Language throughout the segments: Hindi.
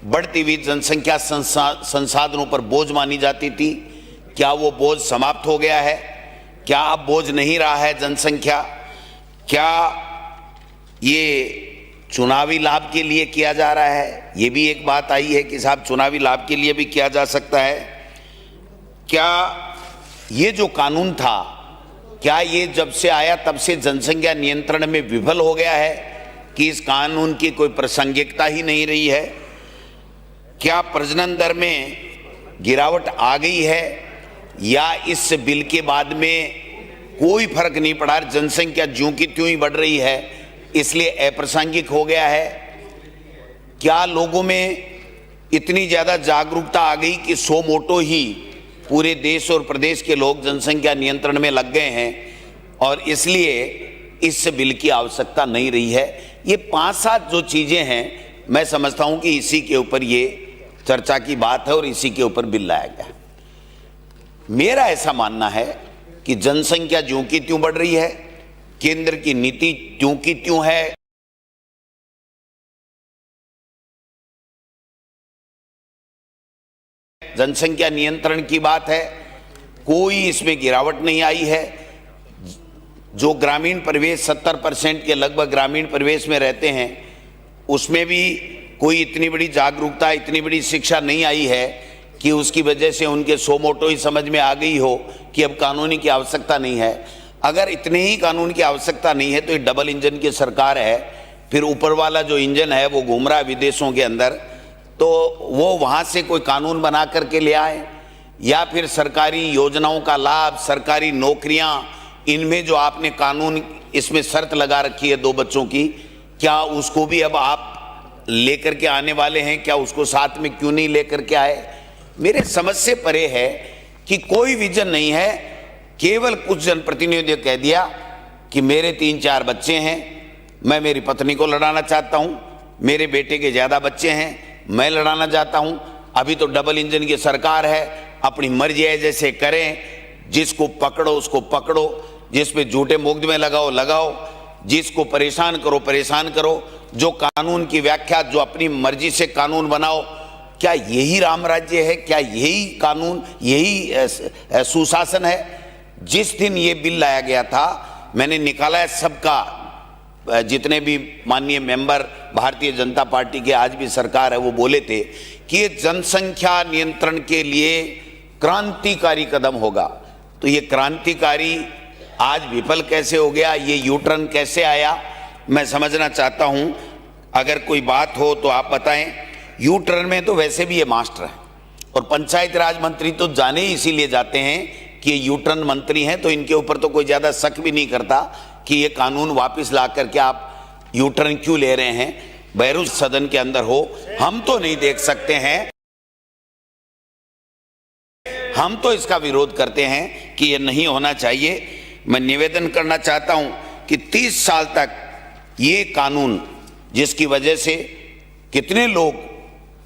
बढ़ती हुई जनसंख्या संसाधनों पर बोझ मानी जाती थी, क्या वो बोझ समाप्त हो गया है? क्या अब बोझ नहीं रहा है जनसंख्या? क्या ये चुनावी लाभ के लिए किया जा रहा है? ये भी एक बात आई है कि साहब चुनावी लाभ के लिए भी किया जा सकता है। क्या ये जो कानून था, क्या ये जब से आया तब से जनसंख्या नियंत्रण में विफल हो गया है कि इस कानून की कोई प्रासंगिकता ही नहीं रही है? क्या प्रजनन दर में गिरावट आ गई है या इस बिल के बाद में कोई फर्क नहीं पड़ा, जनसंख्या ज्यों की त्यों ही बढ़ रही है इसलिए अप्रासंगिक हो गया है? क्या लोगों में इतनी ज़्यादा जागरूकता आ गई कि सो मोटो ही पूरे देश और प्रदेश के लोग जनसंख्या नियंत्रण में लग गए हैं और इसलिए इस बिल की आवश्यकता नहीं रही है? ये 5-7 जो चीज़ें हैं, मैं समझता हूं कि इसी के ऊपर ये चर्चा की बात है और इसी के ऊपर बिल लाया गया। मेरा ऐसा मानना है कि जनसंख्या ज्यों की त्यों बढ़ रही है, केंद्र की नीति त्यों की त्यों है, जनसंख्या नियंत्रण की बात है, कोई इसमें गिरावट नहीं आई है। जो ग्रामीण परिवेश 70% के लगभग ग्रामीण परिवेश में रहते हैं, उसमें भी कोई इतनी बड़ी जागरूकता, इतनी बड़ी शिक्षा नहीं आई है कि उसकी वजह से उनके सो मोटो ही समझ में आ गई हो कि अब कानूनी की आवश्यकता नहीं है। अगर इतने ही कानून की आवश्यकता नहीं है तो ये डबल इंजन की सरकार है, फिर ऊपर वाला जो इंजन है वो घूम रहा है विदेशों के अंदर, तो वो वहाँ से कोई कानून बना करके ले आए, या फिर सरकारी योजनाओं का लाभ, सरकारी नौकरियाँ, इनमें जो आपने कानून इसमें शर्त लगा रखी है 2 बच्चों की, क्या उसको भी अब आप लेकर के आने वाले हैं? क्या उसको साथ में क्यों नहीं लेकर के आए? मेरे समझ से परे है कि कोई विजन नहीं है। केवल कुछ जनप्रतिनिधियों ने कह दिया कि मेरे 3-4 बच्चे हैं, मैं मेरी पत्नी को लड़ाना चाहता हूं, मेरे बेटे के ज़्यादा बच्चे हैं, मैं लड़ाना चाहता हूं। अभी तो डबल इंजन की सरकार है, अपनी मर्जी है जैसे करें, जिसको पकड़ो उसको पकड़ो, जिस पे झूठे मुकदमे लगाओ लगाओ, जिसको परेशान करो परेशान करो, जो कानून की व्याख्या जो अपनी मर्जी से कानून बनाओ। क्या यही राम राज्य है? क्या यही कानून, यही सुशासन है? जिस दिन ये बिल लाया गया था, मैंने निकाला है सबका, जितने भी माननीय मेंबर भारतीय जनता पार्टी के आज भी सरकार है वो बोले थे कि ये जनसंख्या नियंत्रण के लिए क्रांतिकारी कदम होगा। तो ये क्रांतिकारी आज विफल कैसे हो गया? ये यू टर्न कैसे आया? मैं समझना चाहता हूं, अगर कोई बात हो तो आप बताएं। यू टर्न में तो वैसे भी ये मास्टर है और पंचायत राज मंत्री तो जाने ही इसीलिए जाते हैं कि ये यू टर्न मंत्री हैं, तो इनके ऊपर तो कोई ज़्यादा शक भी नहीं करता कि ये कानून वापस ला करके आप यू टर्न क्यों ले रहे हैं। बहरूज सदन के अंदर हो, हम तो नहीं देख सकते हैं, हम तो इसका विरोध करते हैं कि ये नहीं होना चाहिए। मैं निवेदन करना चाहता हूं कि 30 साल तक ये कानून, जिसकी वजह से कितने लोग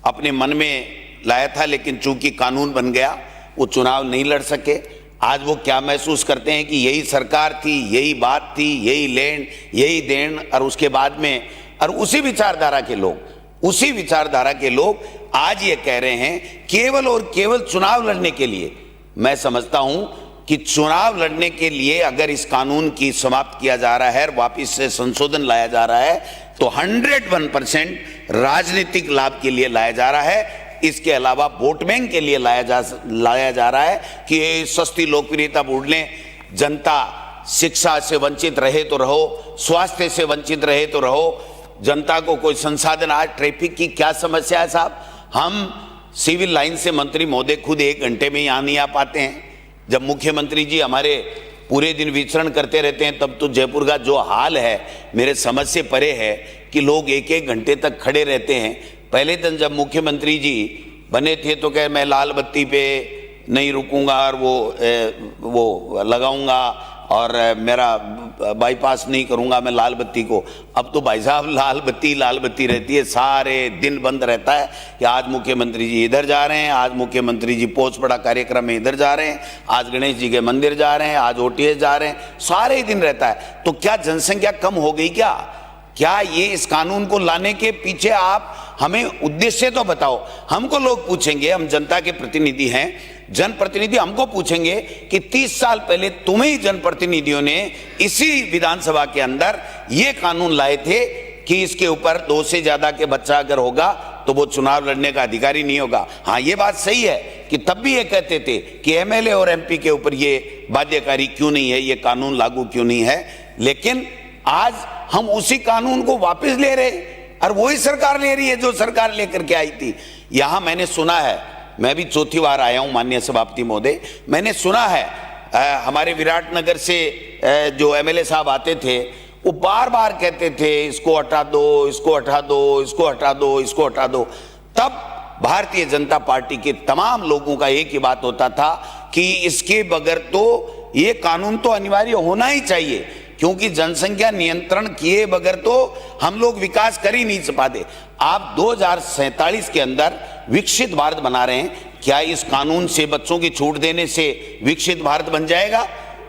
अपने मन में लाया था, लेकिन चूंकि कानून बन गया वो चुनाव नहीं लड़ सके। आज वो क्या महसूस करते हैं कि यही सरकार थी, यही बात थी, यही लेन, यही देन, और उसके बाद में और उसी विचारधारा के लोग आज ये कह रहे हैं केवल और केवल चुनाव लड़ने के लिए। मैं समझता हूं कि चुनाव लड़ने के लिए अगर इस कानून की समाप्त किया जा रहा है, वापिस से संशोधन लाया जा रहा है, तो 101% राजनीतिक लाभ के लिए लाया जा रहा है। इसके अलावा वोट बैंक के लिए लाया जा रहा है कि सस्ती लोकप्रियता बढ़ लें, जनता शिक्षा से वंचित रहे तो रहो, स्वास्थ्य से वंचित रहे तो रहो, जनता को कोई संसाधन। आज ट्रैफिक की क्या समस्या है साहब, हम सिविल लाइन से मंत्री महोदय खुद 1 घंटे में यहाँ नहीं आ पाते हैं। जब मुख्यमंत्री जी हमारे पूरे दिन विचरण करते रहते हैं, तब तो जयपुर का जो हाल है मेरे समझ से परे है कि लोग 1-1 घंटे तक खड़े रहते हैं। पहले दिन जब मुख्यमंत्री जी बने थे तो कह मैं लाल बत्ती पे नहीं रुकूंगा और वो लगाऊंगा और मेरा बाईपास नहीं करूंगा मैं लाल बत्ती को। अब तो भाई साहब लाल बत्ती रहती है, सारे दिन बंद रहता है कि आज मुख्यमंत्री जी इधर जा रहे हैं, आज मुख्यमंत्री जी पोस्ट बड़ा कार्यक्रम में इधर जा रहे हैं, आज गणेश जी के मंदिर जा रहे हैं, आज ओटीएस जा रहे हैं, सारे दिन रहता है। तो क्या जनसंख्या कम हो गई क्या? क्या ये इस कानून को लाने के पीछे आप हमें उद्देश्य तो बताओ। हमको लोग पूछेंगे, हम जनता के प्रतिनिधि हैं, जनप्रतिनिधि हमको पूछेंगे कि 30 साल पहले तुम्हें ही जनप्रतिनिधियों ने इसी विधानसभा के अंदर ये कानून लाए थे कि इसके ऊपर 2 से ज्यादा के बच्चा अगर होगा तो वो चुनाव लड़ने का अधिकारी नहीं होगा। हाँ, ये बात सही है कि तब भी ये कहते थे कि एमएलए और एमपी के ऊपर ये बाध्यकारी क्यों नहीं है, ये कानून लागू क्यों नहीं है। लेकिन आज हम उसी कानून को वापस ले रहे और वही सरकार ले रही है जो सरकार लेकर के आई थी। यहां मैंने सुना है, मैं भी चौथी बार आया हूं माननीय सभापति महोदय, मैंने सुना है हमारे विराटनगर से जो एमएलए साहब आते थे वो बार बार कहते थे इसको हटा दो, इसको हटा दो, इसको हटा दो, इसको हटा दो। तब भारतीय जनता पार्टी के तमाम लोगों का एक ही बात होता था कि इसके बगैर तो ये कानून तो अनिवार्य होना ही चाहिए, क्योंकि जनसंख्या नियंत्रण किए बगैर तो हम लोग विकास कर ही नहीं पाते। आप 2047 के अंदर विकसित भारत बना रहे हैं, क्या इस कानून से बच्चों की छूट देने से विकसित भारत बन जाएगा?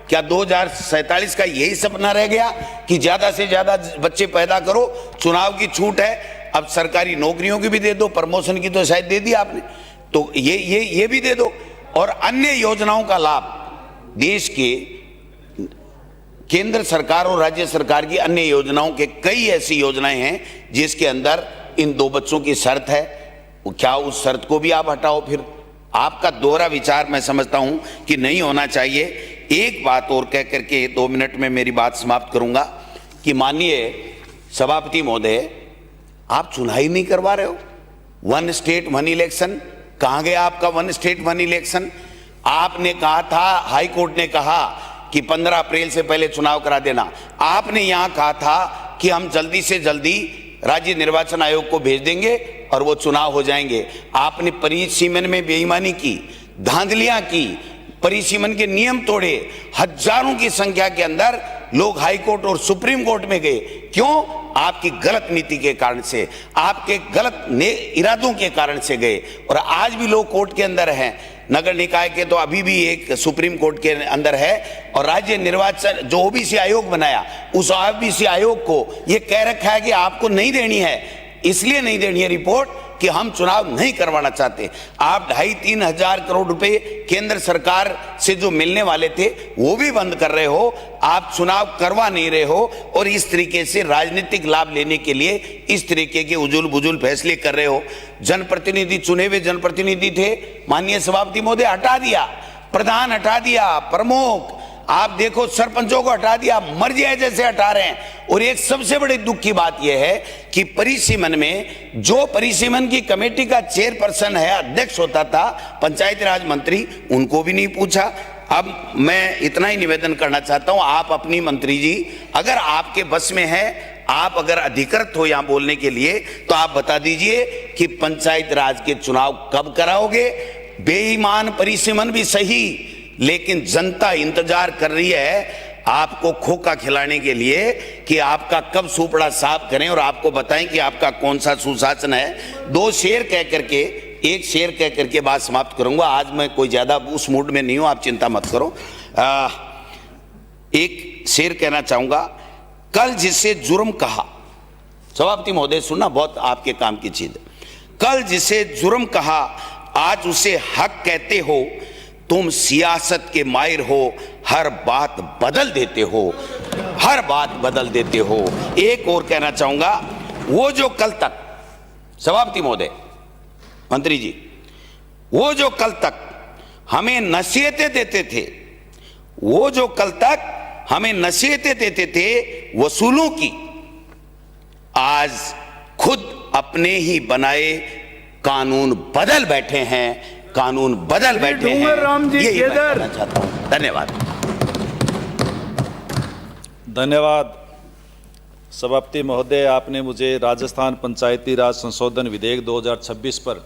क्या 2047 का यही सपना रह गया कि ज्यादा से ज्यादा बच्चे पैदा करो, चुनाव की छूट है, अब सरकारी नौकरियों की भी दे दो, प्रमोशन की तो शायद दे दी आपने, तो ये भी दे दो, और अन्य योजनाओं का लाभ देश के केंद्र सरकार और राज्य सरकार की अन्य योजनाओं के कई ऐसी योजनाएं हैं जिसके अंदर इन 2 बच्चों की शर्त है, क्या उस शर्त को भी आप हटाओ? फिर आपका दोहरा विचार मैं समझता हूं कि नहीं होना चाहिए। एक बात और कह करके 2 मिनट में मेरी बात समाप्त करूंगा कि माननीय सभापति महोदय, आप चुनाव ही नहीं करवा रहे हो। 1 स्टेट 1 इलेक्शन, कहां गया आपका 1 स्टेट 1 इलेक्शन? आपने कहा था, हाई कोर्ट ने कहा कि 15 अप्रैल से पहले चुनाव करा देना। आपने यहां कहा था कि हम जल्दी से जल्दी राज्य निर्वाचन आयोग को भेज देंगे और वो चुनाव हो जाएंगे। आपने परिसीमन में बेईमानी की, धांधलियां की, परिसीमन के नियम तोड़े, हजारों की संख्या के अंदर लोग हाई कोर्ट और सुप्रीम कोर्ट में गए। क्यों? आपकी गलत नीति के कारण से, आपके गलत इरादों के कारण से गए, और आज भी लोग कोर्ट के अंदर हैं। नगर निकाय के तो अभी भी एक सुप्रीम कोर्ट के अंदर है, और राज्य निर्वाचन जो ओबीसी आयोग बनाया, उस ओबीसी आयोग को ये कह रखा है कि आपको नहीं देनी है, इसलिए नहीं देनी है रिपोर्ट कि हम चुनाव नहीं करवाना चाहते। आप 2,5-3 हजार करोड़ रुपए केंद्र सरकार से जो मिलने वाले थे वो भी बंद कर रहे हो, आप चुनाव करवा नहीं रहे हो, और इस तरीके से राजनीतिक लाभ लेने के लिए इस तरीके के उजुल बुजुल फैसले कर रहे हो। जनप्रतिनिधि, चुने हुए जनप्रतिनिधि थे, माननीय सभापति महोदय हटा दिया, प्रधान हटा दिया, प्रमुख, आप देखो सरपंचों को हटा दिया, मर्जी है जैसे हटा रहे हैं। और एक सबसे बड़ी दुख की बात यह है कि परिसीमन में जो परिसीमन की कमेटी का चेयरपर्सन है, अध्यक्ष होता था, पंचायती राज मंत्री, उनको भी नहीं पूछा। अब मैं इतना ही निवेदन करना चाहता हूं, आप अपनी मंत्री जी, अगर आपके बस में है, आप अगर अधिकृत हो यहां बोलने के लिए, तो आप बता दीजिए कि पंचायत राज के चुनाव कब कराओगे। बेईमान परिसीमन भी सही, लेकिन जनता इंतजार कर रही है आपको खोखा खिलाने के लिए कि आपका कब सुपड़ा साफ करें और आपको बताएं कि आपका कौन सा सुशासन है। 2 शेर कह करके, एक शेर कह करके बात समाप्त करूंगा। आज मैं कोई ज्यादा उस मूड में नहीं हूं, आप चिंता मत करो। एक शेर कहना चाहूंगा, कल जिसे जुर्म कहा, सभापति महोदय सुनना, बहुत आपके काम की चीज है। कल जिसे जुर्म कहा आज उसे हक कहते हो, तुम सियासत के माहिर हो, हर बात बदल देते हो, हर बात बदल देते हो। एक और कहना चाहूंगा, वो जो कल तक, सभापति महोदय, मंत्री जी, वो जो कल तक हमें नसीहतें देते थे, वो जो कल तक हमें नसीहतें देते थे वसूलों की, आज खुद अपने ही बनाए कानून बदल बैठे हैं, कानून बदल बैठे हैं। यही मैं कहना चाहता हूं। धन्यवाद। धन्यवाद सभापति महोदय, आपने मुझे राजस्थान पंचायती राज संशोधन विधेयक 2026 पर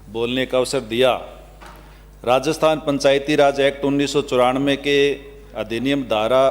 बोलने का अवसर दिया। राजस्थान पंचायती राज एक्ट 1994 के अधिनियम धारा